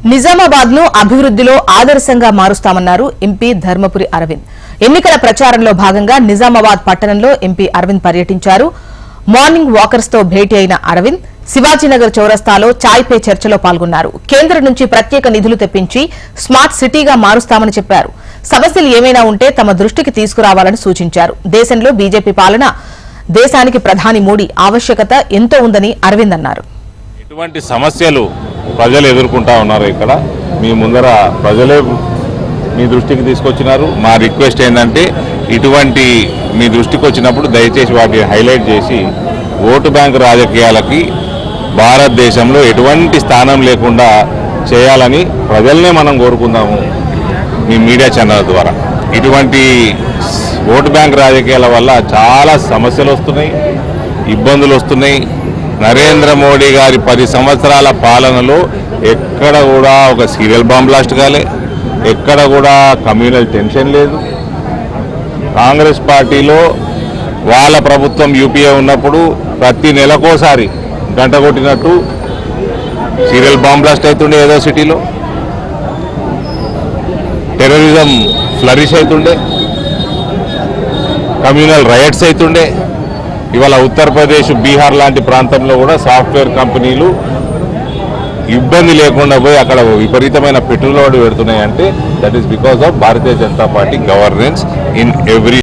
నిజామాబాద్ ను అభివృద్ధిలో ఆదర్శంగా మారుస్తామన్నారు ఎంపీ ధర్మపురి అరవింద్. ఎన్నికల ప్రచారంలో భాగంగా నిజామాబాద్ పట్టణంలో ఎంపీ అరవింద్ పర్యటించారు. మార్నింగ్ వాకర్స్ తో భేటీ అయిన అరవింద్ శివాజీనగర్ చౌరస్తాలో చాయ్ పే చర్చలో పాల్గొన్నారు. కేంద్రం నుంచి ప్రత్యేక నిధులు తెప్పించి స్మార్ట్ సిటీగా మారుస్తామని చెప్పారు. సమస్యలు ఏమైనా ఉంటే తమ దృష్టికి తీసుకురావాలని సూచించారు. దేశంలో బీజేపీ పాలన దేశానికి ప్రధాని మోడీ ఆవశ్యకత ఎంతో ఉందని అరవింద్ అన్నారు. ఇటువంటి సమస్యలు ప్రజలు ఎదుర్కొంటా ఉన్నారు. ఇక్కడ మీ ముందర ప్రజలే మీ దృష్టికి తీసుకొచ్చినారు. మా రిక్వెస్ట్ ఏంటంటే ఇటువంటి మీ దృష్టికి వచ్చినప్పుడు దయచేసి వాటిని హైలైట్ చేసి ఓటు బ్యాంకు రాజకీయాలకి భారతదేశంలో ఎటువంటి స్థానం లేకుండా చేయాలని ప్రజల్నే మనం కోరుకుందాము. మీ మీడియా ఛానల్ ద్వారా ఇటువంటి ఓటు బ్యాంక్ రాజకీయాల వల్ల చాలా సమస్యలు వస్తున్నాయి, ఇబ్బందులు వస్తున్నాయి. నరేంద్ర మోడీ గారి 10 సంవత్సరాల పాలనలో ఎక్కడ కూడా ఒక సీరియల్ బాంబ్ బ్లాస్ట్ కాలే, ఎక్కడ కూడా కమ్యూనల్ టెన్షన్ లేదు. కాంగ్రెస్ పార్టీలో వాళ్ళ ప్రభుత్వం యూపీఏ ఉన్నప్పుడు ప్రతి నెలకోసారి గంట కొట్టినట్టు సీరియల్ బాంబ్ బ్లాస్ట్ అవుతుండే, ఏదో సిటీలో టెర్రరిజం ఫ్లరిష్ అవుతుండే, కమ్యూనల్ రైట్స్ అవుతుండే. ఇవాళ ఉత్తరప్రదేశ్, బీహార్ లాంటి ప్రాంతంలో కూడా సాఫ్ట్వేర్ కంపెనీలు ఇబ్బంది లేకుండా పోయి అక్కడ విపరీతమైన పెట్టుబడులు పెడుతున్నాయి. అంటే that is because of Bharatiya Janata party governance in every